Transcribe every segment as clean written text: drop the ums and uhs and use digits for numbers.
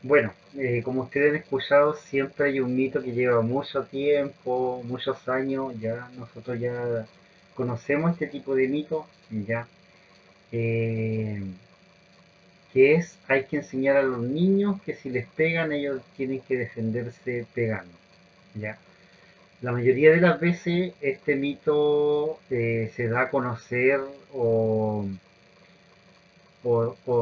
Bueno, como ustedes han escuchado, siempre hay un mito que lleva mucho tiempo, muchos años, ya nosotros ya conocemos este tipo de mito, ya, eh, que es, hay que enseñar a los niños que si les pegan ellos tienen que defenderse pegando, ya. La mayoría de las veces este mito se da a conocer o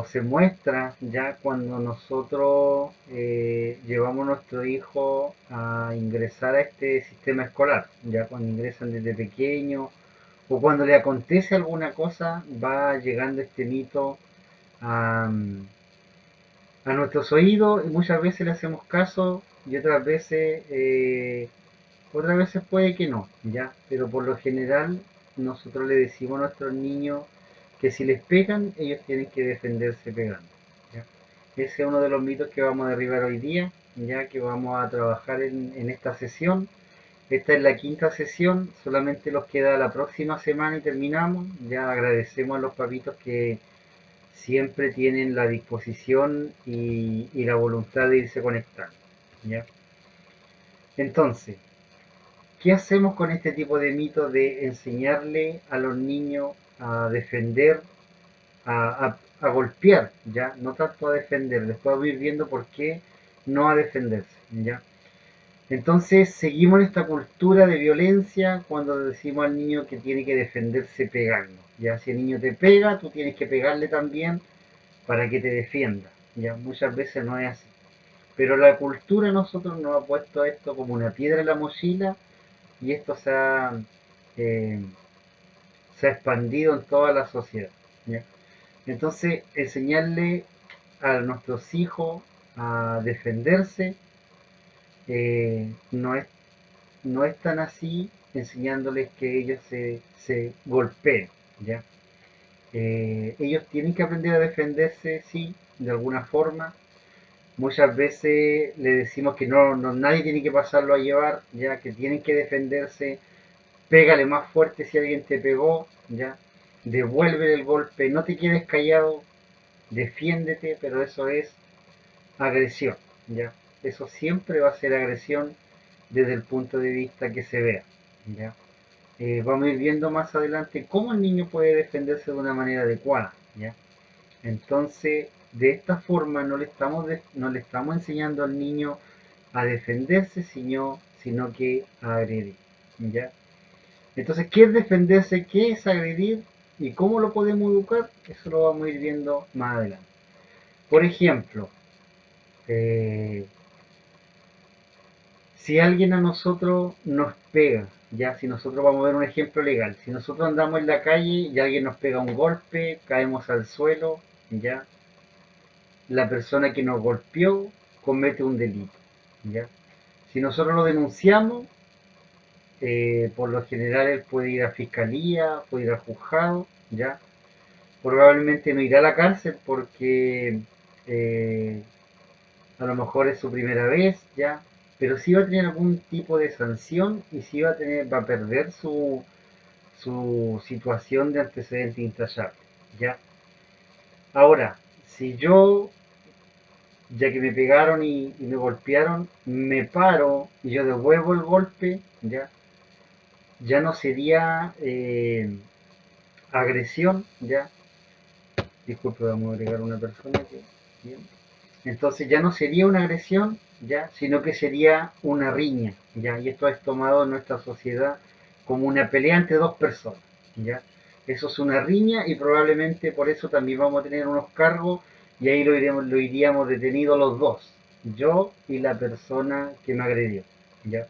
se muestra ya cuando nosotros llevamos a nuestro hijo a ingresar a este sistema escolar, ya cuando ingresan desde pequeño o cuando le acontece alguna cosa, va llegando este mito a, a nuestros oídos y muchas veces le hacemos caso y otras veces puede que no, ya, pero por lo general nosotros le decimos a nuestros niños que si les pegan, ellos tienen que defenderse pegando. ¿Ya? Ese es uno de los mitos que vamos a derribar hoy día, ya que vamos a trabajar en esta sesión. Esta es la quinta sesión, solamente nos queda la próxima semana y terminamos. Ya agradecemos a los papitos que siempre tienen la disposición y la voluntad de irse conectando. ¿Ya? Entonces, ¿qué hacemos con este tipo de mitos de enseñarle a los niños a defender, a golpear, ya? No tanto a defender, después vamos a ir viendo por qué no a defenderse, ya. Entonces seguimos en esta cultura de violencia cuando decimos al niño que tiene que defenderse pegando, ya. Si el niño te pega, tú tienes que pegarle también para que te defienda, ya. Muchas veces no es así. Pero la cultura a nosotros nos ha puesto esto como una piedra en la mochila y esto eh, se ha expandido en toda la sociedad. ¿Ya? Entonces, enseñarle a nuestros hijos a defenderse no, no es tan así enseñándoles que ellos se golpeen. ¿Ya? Ellos tienen que aprender a defenderse, sí, de alguna forma. Muchas veces le decimos que nadie tiene que pasarlo a llevar, ya que tienen que defenderse. Pégale más fuerte si alguien te pegó, ya. Devuelve el golpe, no te quedes callado, defiéndete, pero eso es agresión, ya. Eso siempre va a ser agresión desde el punto de vista que se vea, ya. Vamos a ir viendo más adelante cómo el niño puede defenderse de una manera adecuada, ya. Entonces, de esta forma no le estamos enseñando al niño a defenderse, sino que a agredir, ya. Entonces, ¿qué es defenderse? ¿Qué es agredir? ¿Y cómo lo podemos educar? Eso lo vamos a ir viendo más adelante. Por ejemplo, eh, si alguien a nosotros nos pega, ya si nosotros vamos a ver un ejemplo legal, si nosotros andamos en la calle y alguien nos pega un golpe, caemos al suelo, ya la persona que nos golpeó comete un delito, ya. Si nosotros lo denunciamos, por lo general él puede ir a fiscalía, puede ir a juzgado, ya. Probablemente no irá a la cárcel porque eh, a lo mejor es su primera vez ya, pero sí va a tener algún tipo de sanción y sí va a perder su situación de antecedente intachable, ya. Ahora, si yo, ya que me pegaron y me golpearon, me paro y yo devuelvo el golpe, ya no sería agresión, ya. Disculpe, vamos a agregar una persona que, bien. Entonces ya no sería una agresión, ya, sino que sería una riña, ya, y esto es tomado en nuestra sociedad como una pelea entre dos personas, ya. Eso es una riña y probablemente por eso también vamos a tener unos cargos y ahí lo iríamos detenidos los dos, yo y la persona que me agredió, ya.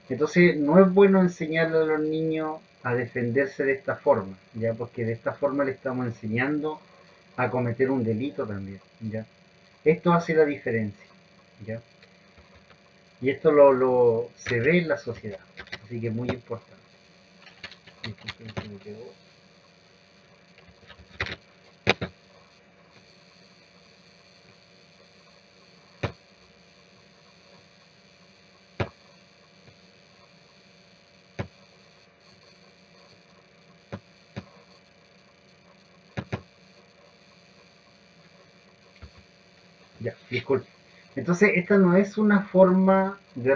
Entonces no es bueno enseñarle a los niños a defenderse de esta forma, ya, porque de esta forma le estamos enseñando a cometer un delito también, ya. Esto hace la diferencia, ¿ya? Y esto se ve en la sociedad, así que es muy importante. Ya, disculpe. Entonces, esta no es una forma de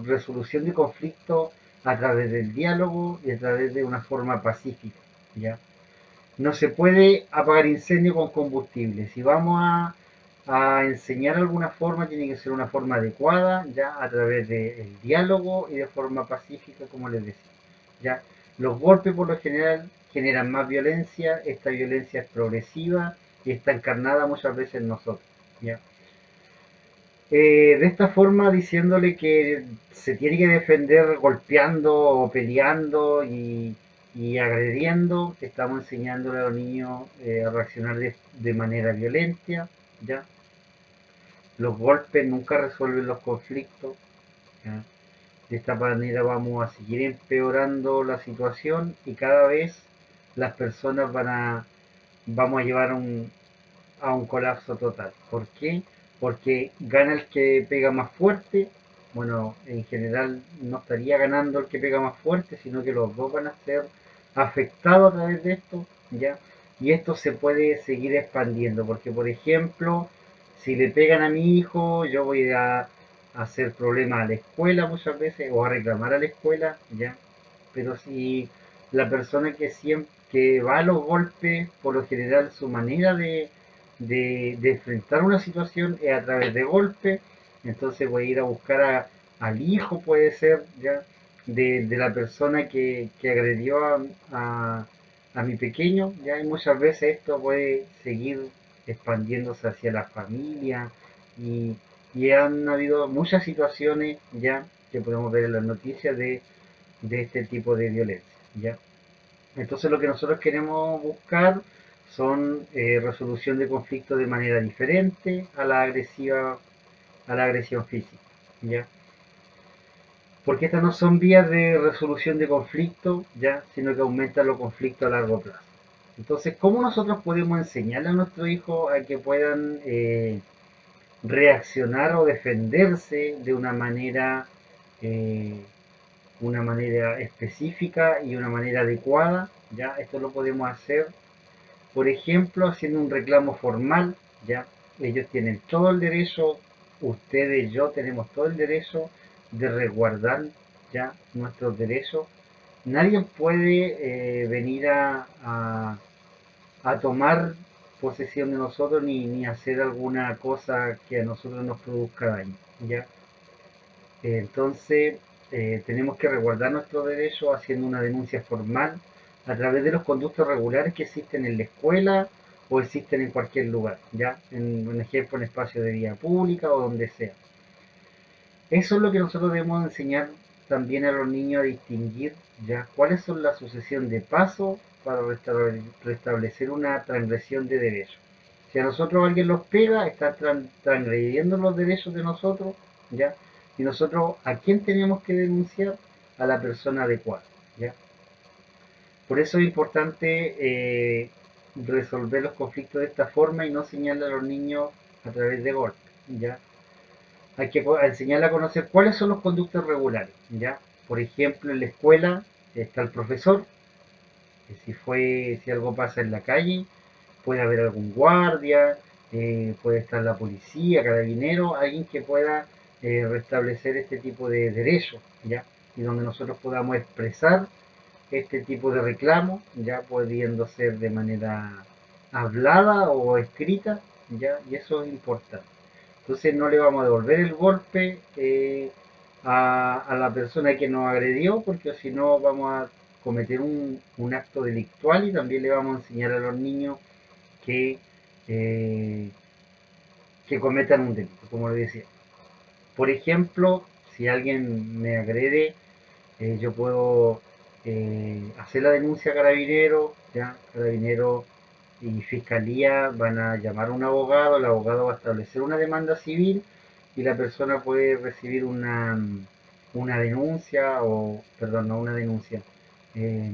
resolución de conflicto a través del diálogo y a través de una forma pacífica, ¿ya? No se puede apagar incendio con combustible. Si vamos a enseñar alguna forma, tiene que ser una forma adecuada, ya a través del diálogo y de forma pacífica, como les decía. Ya, los golpes por lo general generan más violencia, esta violencia es progresiva y está encarnada muchas veces en nosotros. ¿Ya? De esta forma, diciéndole que se tiene que defender golpeando o peleando y agrediendo, estamos enseñándole a los niños a reaccionar de manera violenta, ¿ya? Los golpes nunca resuelven los conflictos, ¿ya? De esta manera vamos a seguir empeorando la situación y cada vez las personas vamos a llevar a un colapso total. ¿Por qué? Porque gana el que pega más fuerte. Bueno, en general no estaría ganando el que pega más fuerte, sino que los dos van a ser afectados a través de esto, ¿ya? Y esto se puede seguir expandiendo, porque por ejemplo, si le pegan a mi hijo, yo voy a hacer problemas a la escuela muchas veces, o a reclamar a la escuela, ¿ya? Pero si la persona que siempre que va a los golpes, por lo general su manera de enfrentar una situación es a través de golpes, entonces voy a ir a buscar al hijo, puede ser, ya, de la persona que agredió a, a mi pequeño, ya, y muchas veces esto puede seguir expandiéndose hacia la familia y, y han habido muchas situaciones ya que podemos ver en las noticias de este tipo de violencia, ¿ya? Entonces lo que nosotros queremos buscar son resolución de conflictos de manera diferente a la agresiva, a la agresión física, ¿ya? Porque estas no son vías de resolución de conflictos, ¿ya? Sino que aumentan los conflictos a largo plazo. Entonces, ¿cómo nosotros podemos enseñarle a nuestros hijos a que puedan reaccionar o defenderse de eh, una manera específica y una manera adecuada? ¿Ya? Esto lo podemos hacer, por ejemplo, haciendo un reclamo formal, ¿ya? Ellos tienen todo el derecho, ustedes y yo tenemos todo el derecho de resguardar ya nuestros derechos. Nadie puede venir a tomar posesión de nosotros ni hacer alguna cosa que a nosotros nos produzca daño, ¿ya? Entonces, tenemos que resguardar nuestros derechos haciendo una denuncia formal a través de los conductos regulares que existen en la escuela o existen en cualquier lugar, ¿ya? En un ejemplo, en espacio de vía pública o donde sea. Eso es lo que nosotros debemos enseñar también a los niños a distinguir, ¿ya? ¿Cuáles son la sucesión de pasos para restablecer una transgresión de derechos? Si a nosotros alguien los pega, está transgrediendo los derechos de nosotros, ¿ya? Y nosotros, ¿a quién tenemos que denunciar? A la persona adecuada, ¿ya? Por eso es importante resolver los conflictos de esta forma y no señalar a los niños a través de golpes, ¿ya? Hay que enseñarle a conocer cuáles son los conductos regulares, ¿ya? Por ejemplo, en la escuela está el profesor, que si algo pasa en la calle, puede haber algún guardia, puede estar la policía, carabinero, alguien que pueda restablecer este tipo de derechos, ¿ya? Y donde nosotros podamos expresar este tipo de reclamo, ya pudiendo ser de manera hablada o escrita, ya, y eso es importante. Entonces no le vamos a devolver el golpe a la persona que nos agredió, porque si no vamos a cometer un acto delictual y también le vamos a enseñar a los niños que, eh, que cometan un delito, como le decía. Por ejemplo, si alguien me agrede, yo puedo hacer la denuncia a Carabinero, ya Carabinero y Fiscalía van a llamar a un abogado, el abogado va a establecer una demanda civil y la persona puede recibir una denuncia, o, perdón, no una denuncia, eh,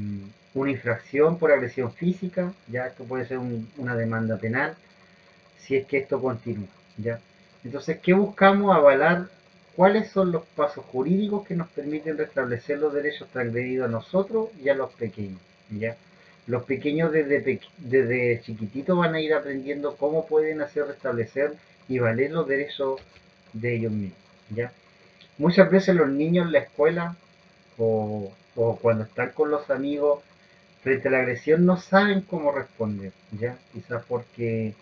una infracción por agresión física, ya esto puede ser una demanda penal, si es que esto continúa, ¿ya? Entonces, ¿qué buscamos? Avalar cuáles son los pasos jurídicos que nos permiten restablecer los derechos transgredidos a nosotros y a los pequeños, ¿ya? Los pequeños desde chiquititos van a ir aprendiendo cómo pueden hacer restablecer y valer los derechos de ellos mismos, ¿ya? Muchas veces los niños en la escuela o cuando están con los amigos frente a la agresión no saben cómo responder, ¿ya? Quizás porque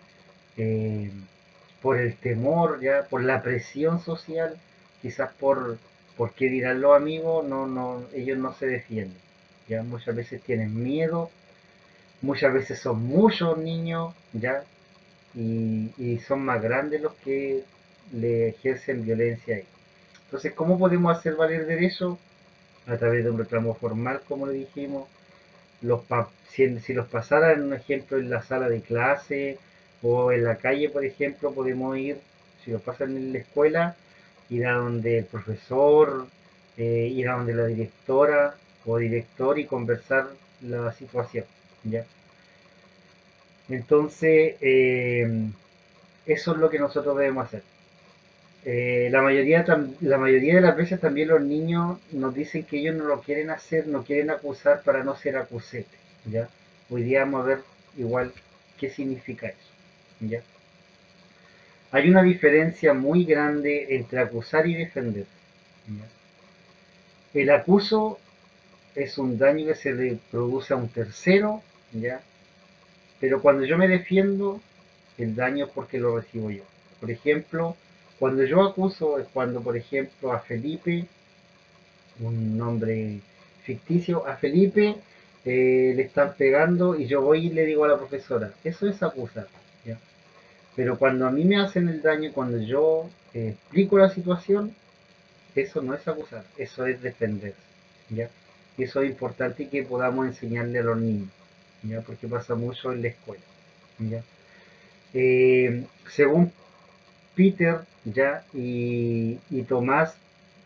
eh, por el temor, ya, por la presión social, quizás por qué dirán los amigos, ellos no se defienden, ya, muchas veces tienen miedo, muchas veces son muchos niños, ya, y son más grandes los que le ejercen violencia a ellos. Entonces, ¿cómo podemos hacer valer derecho? A través de un reclamo formal, como le dijimos, si los pasaran, un ejemplo, en la sala de clase o en la calle, por ejemplo, podemos ir, si los pasan en la escuela, ir a donde el profesor, ir a donde la directora o director y conversar la situación, ¿ya? Entonces, eso es lo que nosotros debemos hacer. La mayoría de las veces también los niños nos dicen que ellos no lo quieren hacer, no quieren acusar para no ser acusete, ¿ya? Hoy día vamos a ver igual qué significa eso, ¿ya? Hay una diferencia muy grande entre acusar y defender, ¿ya? El acuso es un daño que se le produce a un tercero, ¿ya? Pero cuando yo me defiendo, el daño es porque lo recibo yo. Por ejemplo, cuando yo acuso es cuando, por ejemplo, a Felipe, un nombre ficticio, a Felipe le están pegando y yo voy y le digo a la profesora, eso es acusar, ¿ya? Pero cuando a mí me hacen el daño, cuando yo explico la situación, eso no es acusar, eso es defenderse, ¿ya? Y eso es importante que podamos enseñarle a los niños, ¿ya? Porque pasa mucho en la escuela, ¿ya? Según Peter, ya, y Tomás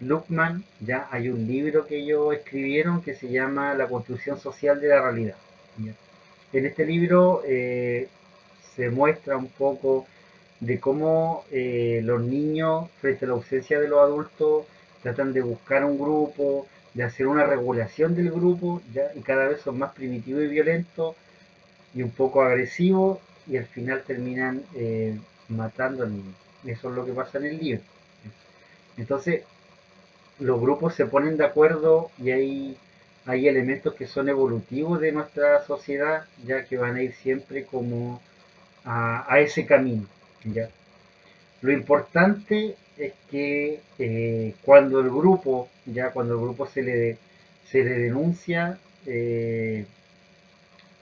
Luckmann, ya, hay un libro que ellos escribieron que se llama La construcción social de la realidad, ¿ya? En este libro se muestra un poco de cómo los niños, frente a la ausencia de los adultos, tratan de buscar un grupo, de hacer una regulación del grupo, ¿ya? Y cada vez son más primitivos y violentos y un poco agresivos y al final terminan matando al niño. Eso es lo que pasa en el libro. Entonces, los grupos se ponen de acuerdo y hay elementos que son evolutivos de nuestra sociedad, ya que van a ir siempre como a ese camino, ¿ya? Lo importante es que cuando el grupo se le denuncia,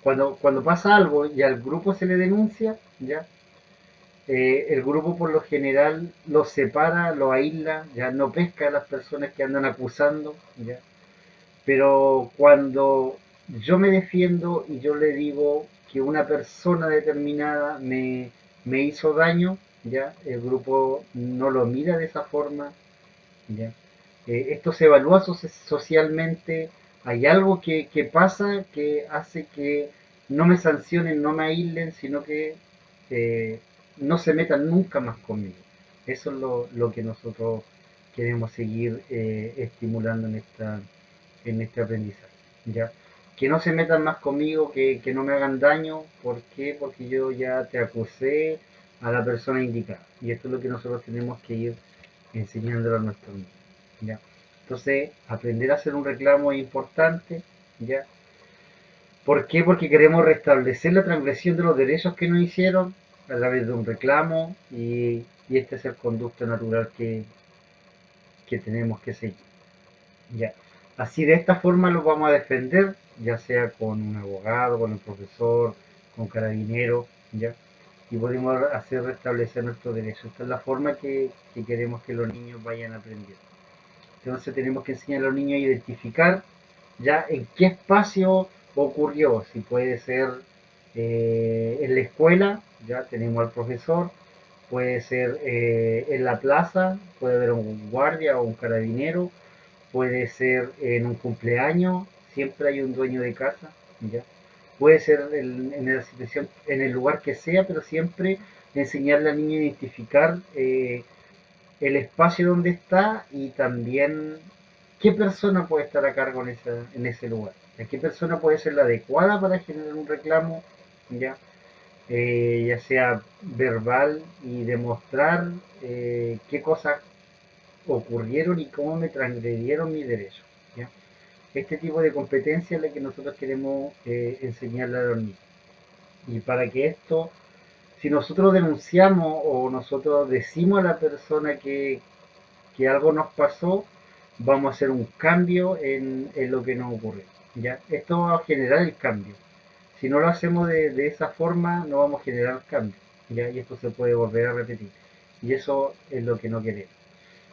cuando pasa algo y al grupo se le denuncia, ya, el grupo por lo general los separa, los aísla, ya no pesca a las personas que andan acusando, ya. Pero cuando yo me defiendo y yo le digo que una persona determinada me hizo daño, ya, el grupo no lo mira de esa forma, ya. Esto se evalúa socialmente, hay algo que pasa que hace que no me sancionen, no me aíslen, sino que eh, no se metan nunca más conmigo. Eso es lo que nosotros queremos seguir estimulando en este aprendizaje, ¿ya? Que no se metan más conmigo, que no me hagan daño. ¿Por qué? Porque yo ya te acusé a la persona indicada. Y esto es lo que nosotros tenemos que ir enseñándolo a nuestros niños, ¿ya? Entonces, aprender a hacer un reclamo es importante, ¿ya? ¿Por qué? Porque queremos restablecer la transgresión de los derechos que nos hicieron a través de un reclamo y este es el conducto natural que tenemos que seguir, ¿ya? Así de esta forma los vamos a defender, ya sea con un abogado, con un profesor, con carabineros, ¿ya? Y podemos hacer restablecer nuestros derechos. Esta es la forma que queremos que los niños vayan aprendiendo. Entonces tenemos que enseñar a los niños a identificar ya en qué espacio ocurrió, si puede ser en la escuela, ya tenemos al profesor, puede ser en la plaza, puede haber un guardia o un carabinero, puede ser en un cumpleaños, siempre hay un dueño de casa, ¿ya? Puede ser en la situación, en el lugar que sea, pero siempre enseñarle al niño a identificar el espacio donde está y también qué persona puede estar a cargo en ese lugar. ¿Qué persona puede ser la adecuada para generar un reclamo? ¿Ya? ya sea verbal y demostrar qué cosas ocurrieron y cómo me transgredieron mi derecho. ¿Ya? Este tipo de competencia es la que nosotros queremos enseñarle a los niños. Y para que esto, si nosotros denunciamos o nosotros decimos a la persona que algo nos pasó, vamos a hacer un cambio en lo que nos ocurre. ¿Ya? Esto va a generar el cambio. Si no lo hacemos de esa forma, no vamos a generar cambio. ¿Ya? Y esto se puede volver a repetir. Y eso es lo que no queremos.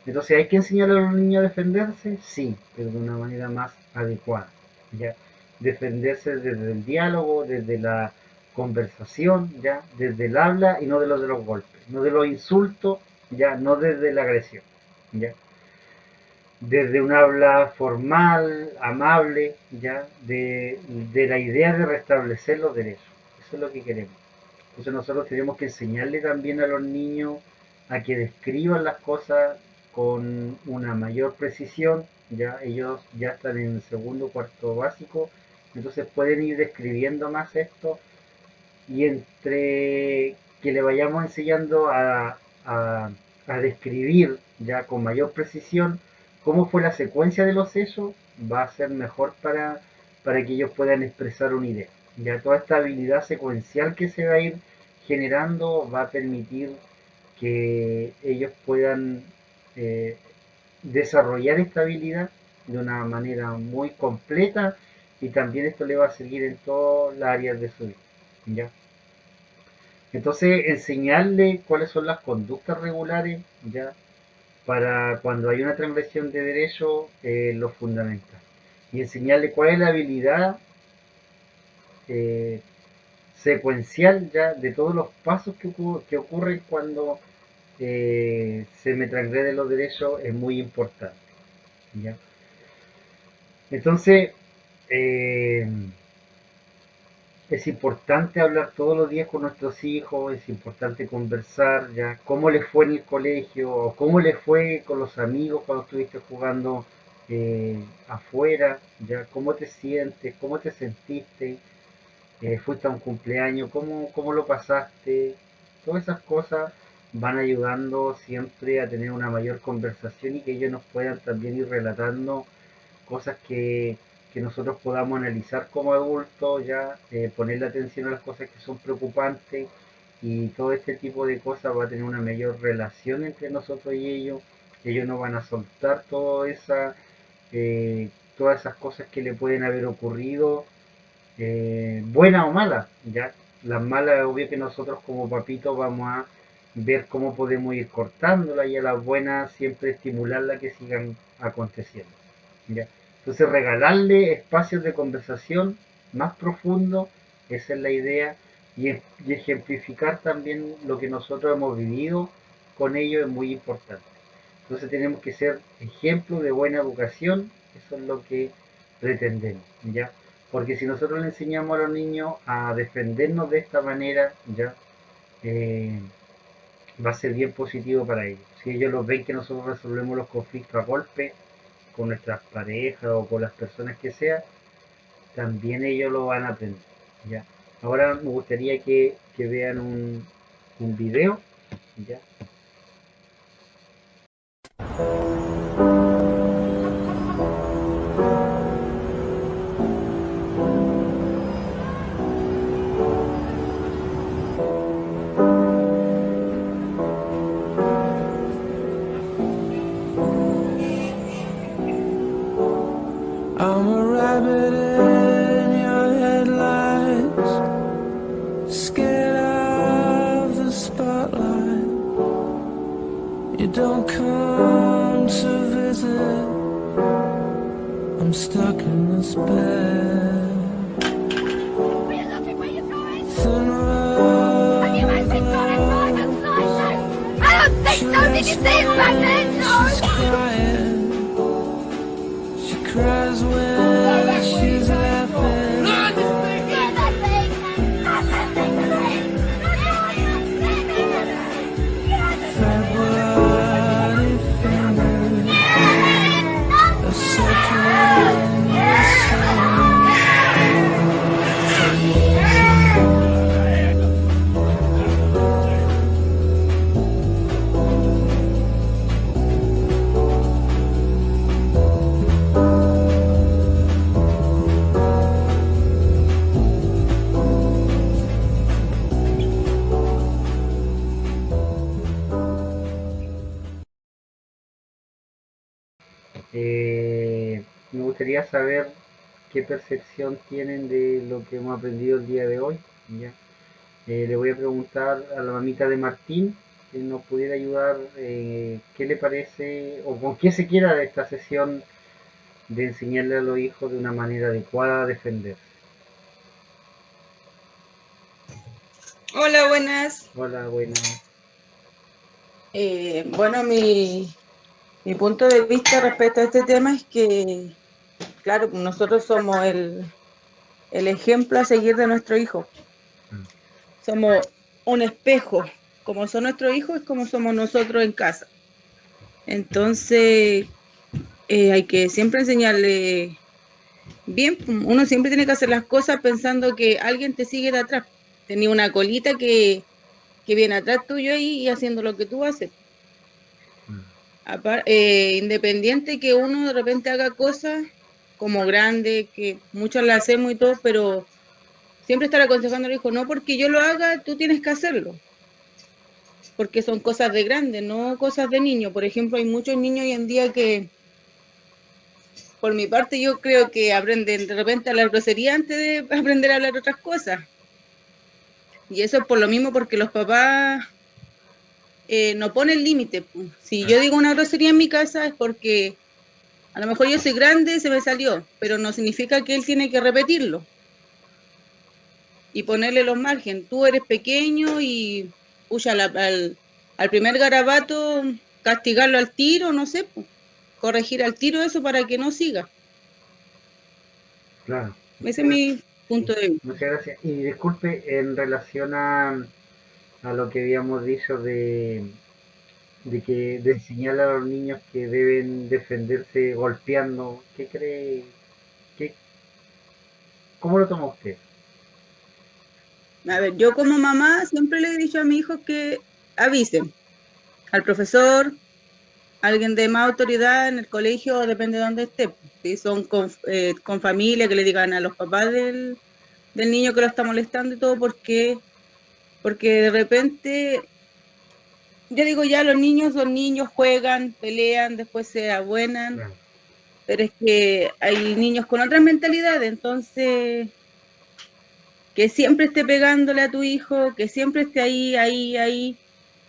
Entonces, ¿hay que enseñar a los niños a defenderse? Sí, pero de una manera más adecuada. ¿Ya? Defenderse desde el diálogo, desde la conversación, ¿ya? Desde el habla y no de los golpes, no de los insultos, ya, no desde la agresión, ¿ya? Desde un habla formal, amable, ¿ya? De la idea de restablecer los derechos. Eso es lo que queremos. Entonces nosotros tenemos que enseñarle también a los niños a que describan las cosas con una mayor precisión. Ya ellos ya están en el segundo, cuarto básico, entonces pueden ir describiendo más esto y entre que le vayamos enseñando a describir ya con mayor precisión cómo fue la secuencia de los hechos, va a ser mejor para que ellos puedan expresar una idea. Ya toda esta habilidad secuencial que se va a ir generando va a permitir que ellos puedan desarrollar esta habilidad de una manera muy completa y también esto le va a seguir en todas las áreas de su vida. ¿Ya? Entonces, enseñarle cuáles son las conductas regulares, ¿ya? Para cuando hay una transgresión de derecho, lo fundamental. Y enseñarle cuál es la habilidad eh, secuencial ya de todos los pasos que ocurren cuando se me transgreden los derechos es muy importante. ¿Ya? Entonces, eh, es importante hablar todos los días con nuestros hijos, es importante conversar, ya, cómo les fue en el colegio, o cómo les fue con los amigos cuando estuviste jugando afuera, ya, cómo te sientes, cómo te sentiste, fuiste a un cumpleaños, cómo lo pasaste, todas esas cosas van ayudando siempre a tener una mayor conversación y que ellos nos puedan también ir relatando cosas que nosotros podamos analizar como adultos, ya ponerle atención a las cosas que son preocupantes y todo este tipo de cosas va a tener una mayor relación entre nosotros y ellos. Ellos no van a soltar todas esas cosas que le pueden haber ocurrido, buenas o malas, ya. Las malas, obvio que nosotros como papitos vamos a ver cómo podemos ir cortándolas y a las buenas siempre estimularlas que sigan aconteciendo. ¿Ya? Entonces regalarle espacios de conversación más profundos, esa es la idea, y ejemplificar también lo que nosotros hemos vivido con ellos es muy importante. Entonces tenemos que ser ejemplo de buena educación, eso es lo que pretendemos, ¿ya? Porque si nosotros le enseñamos a los niños a defendernos de esta manera, ¿ya? Eh, va a ser bien positivo para ellos. Si ellos los ven que nosotros resolvemos los conflictos a golpe, con nuestras parejas o con las personas que sea, también ellos lo van a aprender. ¿Ya? Ahora me gustaría que vean un video. ¿Ya? I'm a rabbit in your headlights, scared of the spotlight. You don't come to visit, I'm stuck in this bed. We're looking where you're going. Thin Have you rubber actually got it right glove, outside? I don't think so. Did you see it back then? she's No. crying. She cries when she's laughing. February fingers are circling the sun. Me gustaría saber qué percepción tienen de lo que hemos aprendido el día de hoy. ¿Ya? Le voy a preguntar a la mamita de Martín que nos pudiera ayudar, qué le parece o con qué se quiera de esta sesión de enseñarle a los hijos de una manera adecuada a defenderse. Hola, buenas. Hola, buenas. Bueno, mi punto de vista respecto a este tema es que, claro, nosotros somos el ejemplo a seguir de nuestro hijo. Somos un espejo. Como son nuestros hijos, es como somos nosotros en casa. Entonces, hay que siempre enseñarle bien. Uno siempre tiene que hacer las cosas pensando que alguien te sigue de atrás. Tenía una colita que viene atrás tuyo ahí y haciendo lo que tú haces. Independiente que uno de repente haga cosas como grande, que muchos las hacemos y todo, pero siempre estar aconsejando al hijo, no porque yo lo haga, tú tienes que hacerlo, porque son cosas de grande, no cosas de niño. Por ejemplo, hay muchos niños hoy en día que, por mi parte, yo creo que aprenden de repente a hablar grosería antes de aprender a hablar otras cosas. Y eso es por lo mismo, porque los papás no ponen límite. Si yo digo una grosería en mi casa es porque a lo mejor yo soy grande, se me salió, pero no significa que él tiene que repetirlo y ponerle los márgenes. Tú eres pequeño y pucha, al primer garabato castigarlo al tiro, no sé, pues, corregir al tiro eso para que no siga. Claro. Ese es mi punto de vista. Muchas gracias. Y disculpe, en relación a lo que habíamos dicho de enseñar a los niños que deben defenderse golpeando, ¿qué cree? ¿Qué, ¿Cómo lo toma usted? A ver, yo como mamá siempre le he dicho a mi hijo que avisen al profesor, alguien de más autoridad en el colegio, depende de dónde esté. Si son con familia, que le digan a los papás del niño que lo está molestando y todo, porque de repente, yo digo ya, los niños son niños, juegan, pelean, después se abuenan, Claro, pero es que hay niños con otras mentalidades, entonces, que siempre esté pegándole a tu hijo, que siempre esté ahí, ahí, ahí.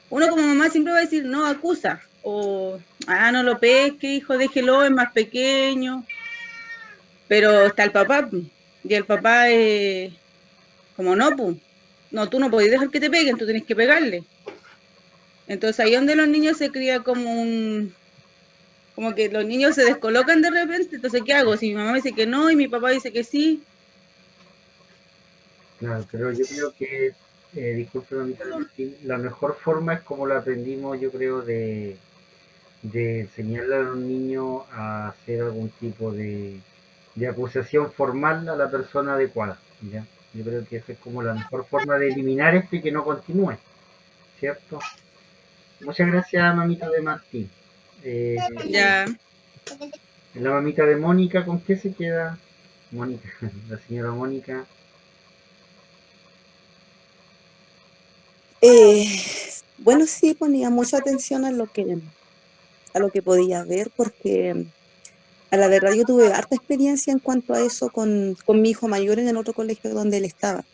Uno como mamá siempre va a decir, no, acusa, o, no lo pesque, hijo, déjelo, es más pequeño, pero está el papá, y el papá, como no, pues, no, tú no podés dejar que te peguen, tú tienes que pegarle. Entonces ahí donde los niños se cría como que los niños se descolocan de repente, entonces ¿qué hago? Si mi mamá dice que no y mi papá dice que sí. claro, pero yo creo que, disculpe mamita de Martín, la mejor forma es como lo aprendimos, yo creo, de enseñarle a los niños a hacer algún tipo de acusación formal a la persona adecuada, ¿ya? Yo creo que esa es como la mejor forma de eliminar esto y que no continúe, ¿cierto? Muchas gracias, mamita de Martín. Ya, La mamita de Mónica, ¿con qué se queda? Mónica, la señora Mónica. Eh, bueno, sí ponía mucha atención a lo que podía ver, porque a la verdad yo tuve harta experiencia en cuanto a eso con mi hijo mayor en el otro colegio donde él estaba.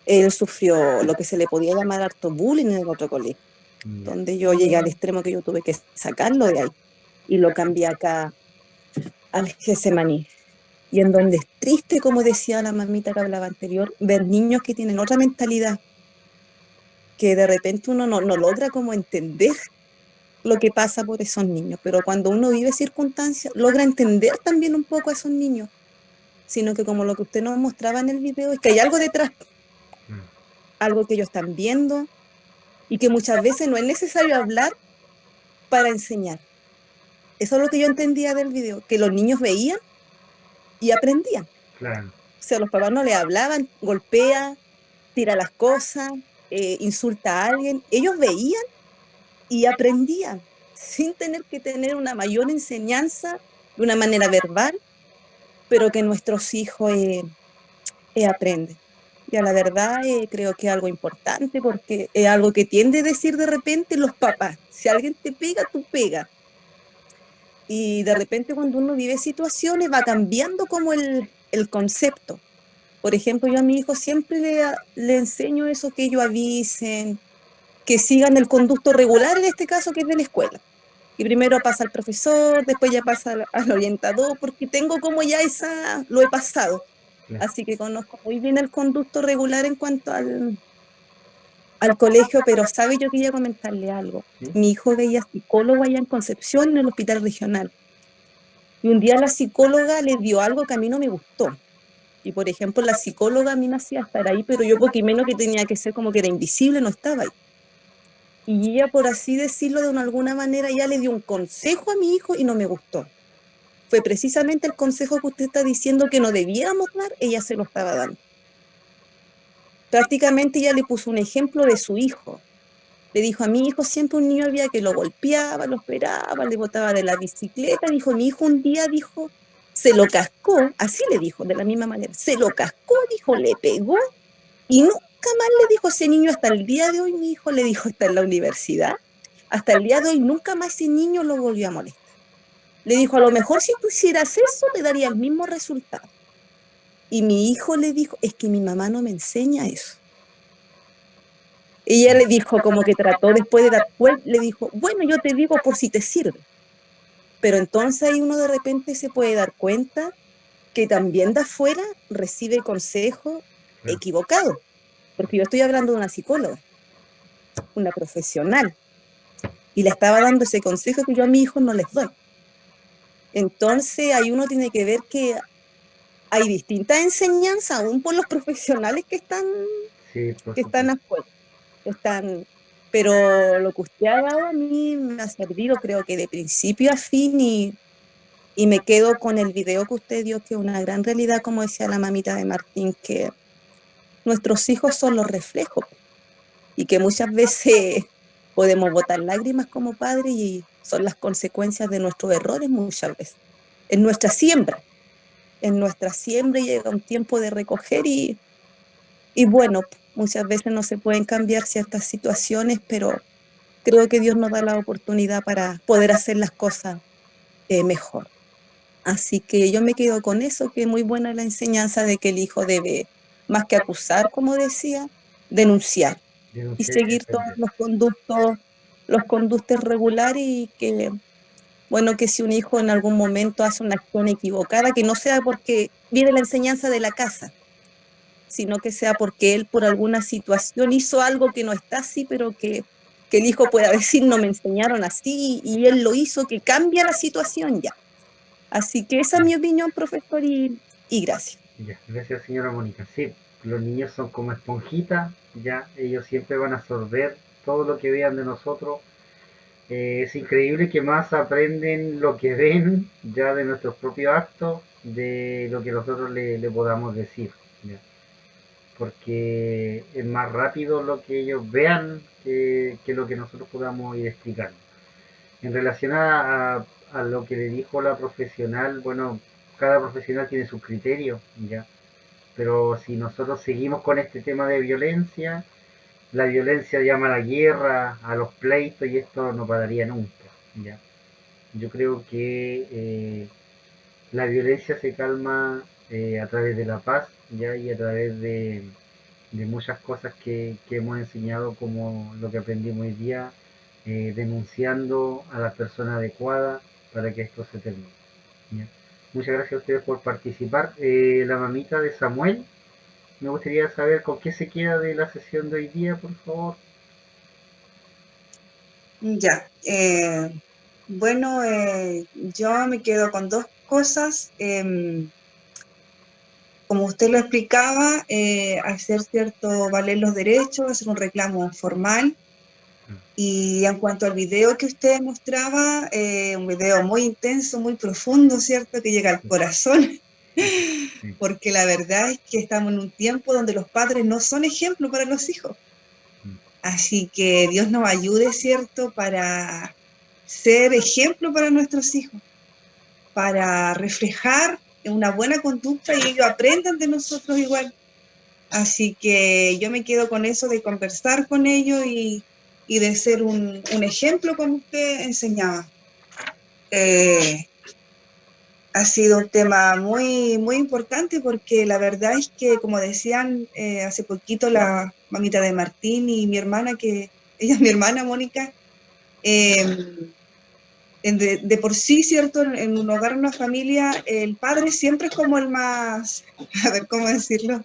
Él sufrió lo que se le podía llamar harto bullying en el otro colegio, Ya, donde yo llegué al extremo que yo tuve que sacarlo de ahí y lo cambié acá al Getsemaní. Y en donde es triste, como decía la mamita que hablaba anterior, ver niños que tienen otra mentalidad, que de repente uno no logra como entender lo que pasa por esos niños, pero cuando uno vive circunstancias, logra entender también un poco a esos niños, sino que como lo que usted nos mostraba en el video, es que hay algo detrás, mm, algo que ellos están viendo y que muchas veces no es necesario hablar para enseñar. Eso es lo que yo entendía del video, que los niños veían y aprendían. claro, O sea, los papás no le hablaban, golpea, tira las cosas, insulta a alguien. Ellos veían y aprendían sin tener que tener una mayor enseñanza de una manera verbal, pero que nuestros hijos aprenden. Y a la verdad creo que es algo importante porque es algo que tiende a decir de repente los papás. Si alguien te pega, tú pega. Y de repente cuando uno vive situaciones va cambiando como el concepto. Por ejemplo, yo a mi hijo siempre le enseño eso, que ellos avisen, que sigan el conducto regular, en este caso que es de la escuela. Y primero pasa al profesor, después ya pasa al orientador, porque tengo como ya lo he pasado. Claro. Así que conozco muy bien el conducto regular en cuanto al colegio, pero sabe, yo quería comentarle algo. ¿Sí? Mi hijo veía psicólogo allá en Concepción, en el hospital regional. Y un día la psicóloga le dio algo que a mí no me gustó. Y por ejemplo, la psicóloga a mí me hacía estar ahí, pero yo porque menos que tenía que ser como que era invisible, no estaba ahí. Y ella, por así decirlo de alguna manera, ya le dio un consejo a mi hijo y no me gustó. Fue precisamente el consejo que usted está diciendo que no debíamos dar, ella se lo estaba dando. Prácticamente ella le puso un ejemplo de su hijo. Le dijo, a mi hijo siempre un niño había que lo golpeaba, lo esperaba, le botaba de la bicicleta. Dijo, mi hijo un día dijo, se lo cascó, así le dijo, de la misma manera, se lo cascó, dijo, le pegó y nunca más le dijo a ese niño hasta el día de hoy, mi hijo le dijo, está en la universidad, hasta el día de hoy nunca más ese niño lo volvió a molestar. Le dijo, a lo mejor si tú hicieras eso, te daría el mismo resultado. Y mi hijo le dijo, es que mi mamá no me enseña eso. Ella le dijo, como que trató después de dar cuenta, le dijo, bueno, yo te digo por si te sirve. Pero entonces ahí uno de repente se puede dar cuenta que también de afuera recibe consejo Claro. equivocado. Porque yo estoy hablando de una psicóloga, una profesional, y le estaba dando ese consejo que yo a mi hijo no les doy. Entonces ahí uno tiene que ver que hay distintas enseñanzas, aún por los profesionales Sí, por que están supuesto. afuera. Pero lo que usted ha dado a mí me ha servido, creo que de principio a fin, y me quedo con el video que usted dio, que es una gran realidad, como decía la mamita de Martín, que nuestros hijos son los reflejos y que muchas veces podemos botar lágrimas como padres y son las consecuencias de nuestros errores muchas veces. En nuestra siembra llega un tiempo de recoger y bueno, muchas veces no se pueden cambiar ciertas situaciones, pero creo que Dios nos da la oportunidad para poder hacer las cosas mejor. Así que yo me quedo con eso, que es muy buena la enseñanza de que el hijo debe, más que acusar, como decía, denunciar y Denunciar y seguir todos defender. los conductos regulares y que, bueno, que si un hijo en algún momento hace una acción equivocada, que no sea porque viene la enseñanza de la casa, sino que sea porque él por alguna situación hizo algo que no está así, pero que el hijo pueda decir, no me enseñaron así, y él lo hizo, que cambia la situación ya. Así que esa es mi opinión, profesor, y gracias. Ya, gracias señora Mónica. Sí, los niños son como esponjitas, ya, ellos siempre van a absorber todo lo que vean de nosotros. Es increíble que más aprenden lo que ven ya de nuestros propios actos, de lo que nosotros le podamos decir, ya. Porque es más rápido lo que ellos vean que lo que nosotros podamos ir explicando. En relación a lo que le dijo la profesional, bueno, cada profesional tiene sus criterios, ya. Pero si nosotros seguimos con este tema de violencia, la violencia llama a la guerra, a los pleitos y esto no pararía nunca, ¿ya? Yo creo que la violencia se calma a través de la paz, ¿ya? Y a través de muchas cosas que hemos enseñado, como lo que aprendimos hoy día, denunciando a la persona adecuada para que esto se termine, ¿ya? Muchas gracias a ustedes por participar. La mamita de Samuel, me gustaría saber con qué se queda de la sesión de hoy día, por favor. Ya, bueno, yo me quedo con dos cosas. Como usted lo explicaba, hacer cierto valer los derechos, hacer un reclamo formal. Y en cuanto al video que usted mostraba, un video muy intenso, muy profundo, ¿cierto? Que llega al corazón, Sí. porque la verdad es que estamos en un tiempo donde los padres no son ejemplo para los hijos. Así que Dios nos ayude, ¿cierto? Para ser ejemplo para nuestros hijos, para reflejar una buena conducta y ellos aprendan de nosotros igual. Así que yo me quedo con eso de conversar con ellos y de ser un ejemplo como usted enseñaba. ha sido un tema muy, muy importante porque la verdad es que, como decían hace poquito la mamita de Martín y mi hermana, que ella es mi hermana Mónica, de por sí, ¿cierto? En un hogar, una familia, el padre siempre es como el más, a ver, ¿cómo decirlo?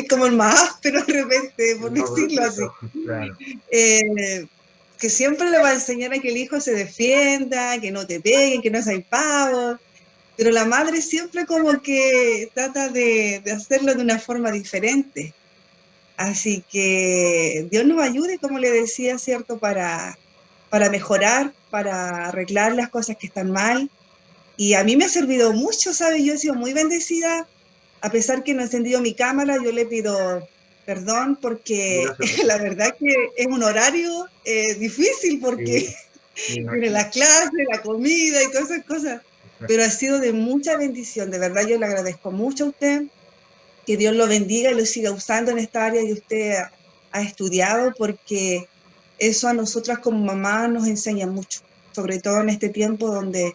Como el más áspero de repente, por No, decirlo así. claro. Que siempre le va a enseñar a que el hijo se defienda, que no te peguen, que no seas pavo, pero la madre siempre como que trata de hacerlo de una forma diferente. Así que Dios nos ayude, como le decía, ¿cierto? Para mejorar, para arreglar las cosas que están mal. Y a mí me ha servido mucho, ¿sabes? Yo he sido muy bendecida. A pesar que no he encendido mi cámara, yo le pido perdón porque No se preocupe. la verdad que es un horario difícil porque Sí, me tiene imagino. la clase, la comida y todas esas cosas. Pero ha sido de mucha bendición. De verdad yo le agradezco mucho a usted. Que Dios lo bendiga y lo siga usando en esta área que usted ha estudiado, porque eso a nosotras como mamá nos enseña mucho, sobre todo en este tiempo donde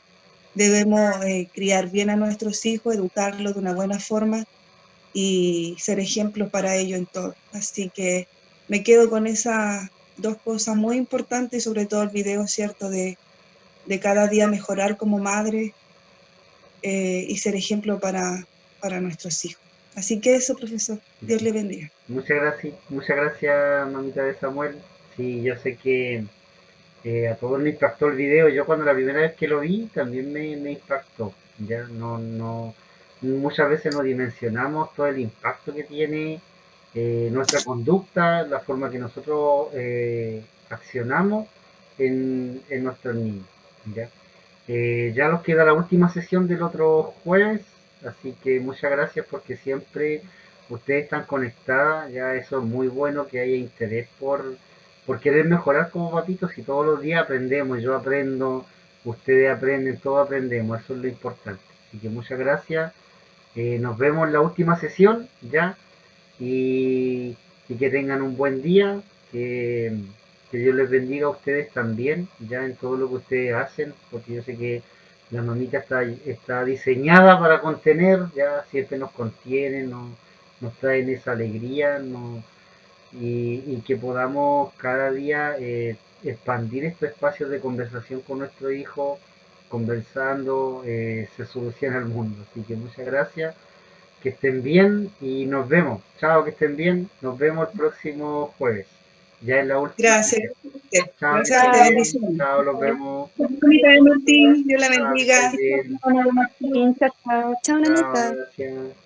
debemos criar bien a nuestros hijos, educarlos de una buena forma y ser ejemplos para ellos en todo. Así que me quedo con esas dos cosas muy importantes y sobre todo el video, ¿cierto? De cada día mejorar como madre y ser ejemplo para nuestros hijos. Así que eso, profesor. Dios le bendiga. Muchas gracias, mamita de Samuel. Sí, yo sé que a todos nos impactó el video. Yo cuando la primera vez que lo vi también me impactó. Ya muchas veces no dimensionamos todo el impacto que tiene nuestra conducta, la forma que nosotros accionamos en nuestros niños. ¿Ya? Ya nos queda la última sesión del otro jueves, así que muchas gracias porque siempre ustedes están conectadas, ya eso es muy bueno que haya interés por querer mejorar como papitos y todos los días aprendemos, yo aprendo, ustedes aprenden, todos aprendemos, eso es lo importante. Así que muchas gracias, nos vemos en la última sesión ya y que tengan un buen día, que Dios les bendiga a ustedes también, ya en todo lo que ustedes hacen, porque yo sé que la mamita está diseñada para contener, ya siempre nos contiene, nos traen esa alegría, y que podamos cada día expandir estos espacios de conversación con nuestro hijo, conversando, se soluciona el mundo. Así que muchas gracias, que estén bien y nos vemos. Chao, que estén bien, nos vemos el próximo jueves. Ya es la última. Gracias. Chao, que Gracias a estén usted. bien. Bendiciones. Chao, los vemos. Bonita de Martín. Dios la Chao, que bendiga. estén bien. Chao, Martín. Chao, chao. Chao, Chao, nanita. gracias.